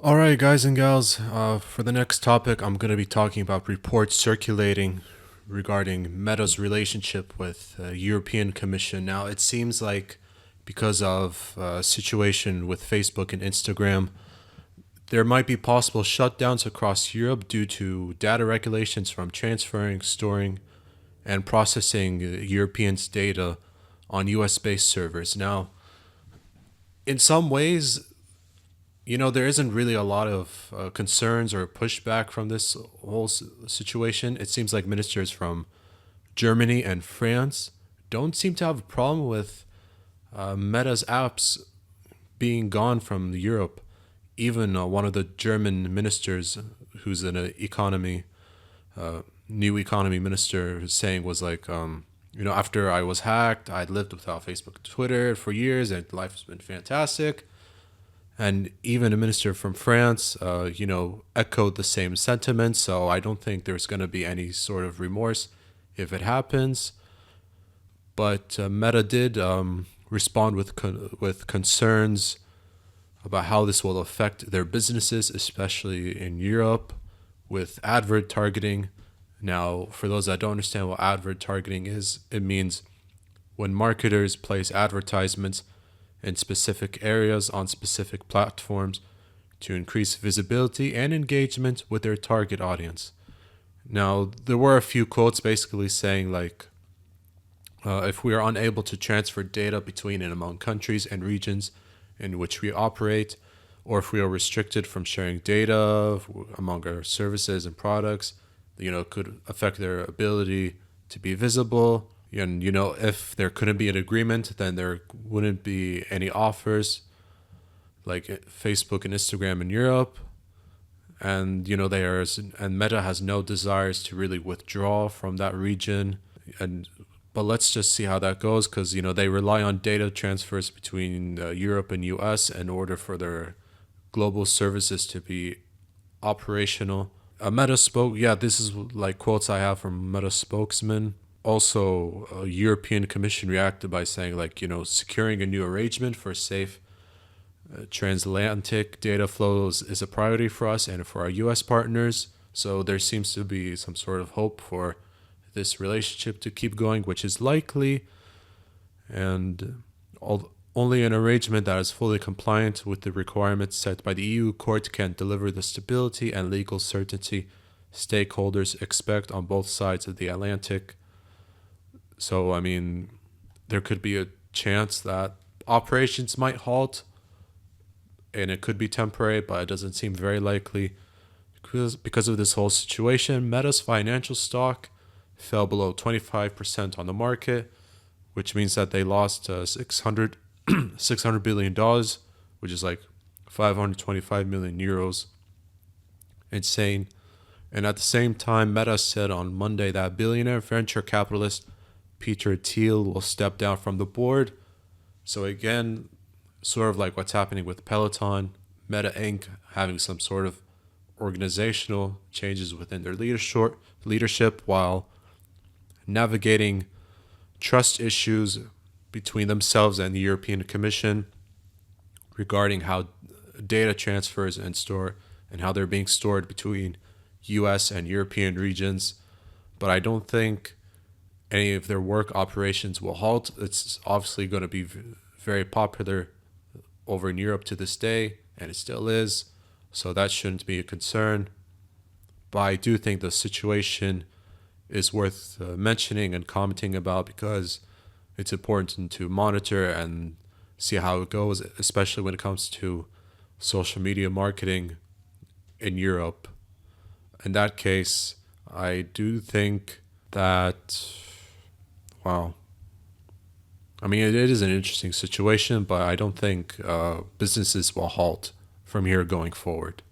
All right, guys and gals, for the next topic, I'm going to be talking about reports circulating regarding Meta's relationship with the European Commission. Now, it seems like because of a situation with Facebook and Instagram, there might be possible shutdowns across Europe due to data regulations from transferring, storing, and processing Europeans' data on US based servers. Now, in some ways, there isn't really a lot of concerns or pushback from this whole situation. It seems like ministers from Germany and France don't seem to have a problem with Meta's apps being gone from Europe. Even one of the German ministers, who's an new economy minister, saying was like, after I was hacked, I'd lived without Facebook and Twitter for years, and life has been fantastic. And even a minister from France, echoed the same sentiment. So I don't think there's going to be any sort of remorse if it happens. But Meta did respond with concerns about how this will affect their businesses, especially in Europe, with advert targeting. Now, for those that don't understand what advert targeting is, it means when marketers place advertisements in specific areas on specific platforms to increase visibility and engagement with their target audience. Now, there were a few quotes basically saying like, if we are unable to transfer data between and among countries and regions in which we operate, or if we are restricted from sharing data among our services and products, it could affect their ability to be visible. And, if there couldn't be an agreement, then there wouldn't be any offers like Facebook and Instagram in Europe. And, and Meta has no desires to really withdraw from that region. But let's just see how that goes, because, they rely on data transfers between Europe and US in order for their global services to be operational. Meta spoke, this is like quotes I have from Meta spokesman. Also, a European Commission reacted by saying, securing a new arrangement for safe transatlantic data flows is a priority for us and for our U.S. partners. So there seems to be some sort of hope for this relationship to keep going, which is likely. And only an arrangement that is fully compliant with the requirements set by the EU court can deliver the stability and legal certainty stakeholders expect on both sides of the Atlantic. So, there could be a chance that operations might halt, and it could be temporary, but it doesn't seem very likely. Because of this whole situation, Meta's financial stock fell below 25% on the market, which means that they lost $600 billion, which is like 525 million euros. Insane. And at the same time, Meta said on Monday that billionaire venture capitalist Peter Thiel will step down from the board. So again, sort of like what's happening with Peloton, Meta Inc. having some sort of organizational changes within their leadership while navigating trust issues between themselves and the European Commission regarding how data transfers and how they're being stored between US and European regions. But I don't think any of their work operations will halt. It's obviously going to be very popular over in Europe to this day, and it still is. So that shouldn't be a concern. But I do think the situation is worth mentioning and commenting about, because it's important to monitor and see how it goes, especially when it comes to social media marketing in Europe. In that case, I do think that, wow. It is an interesting situation, but I don't think businesses will halt from here going forward.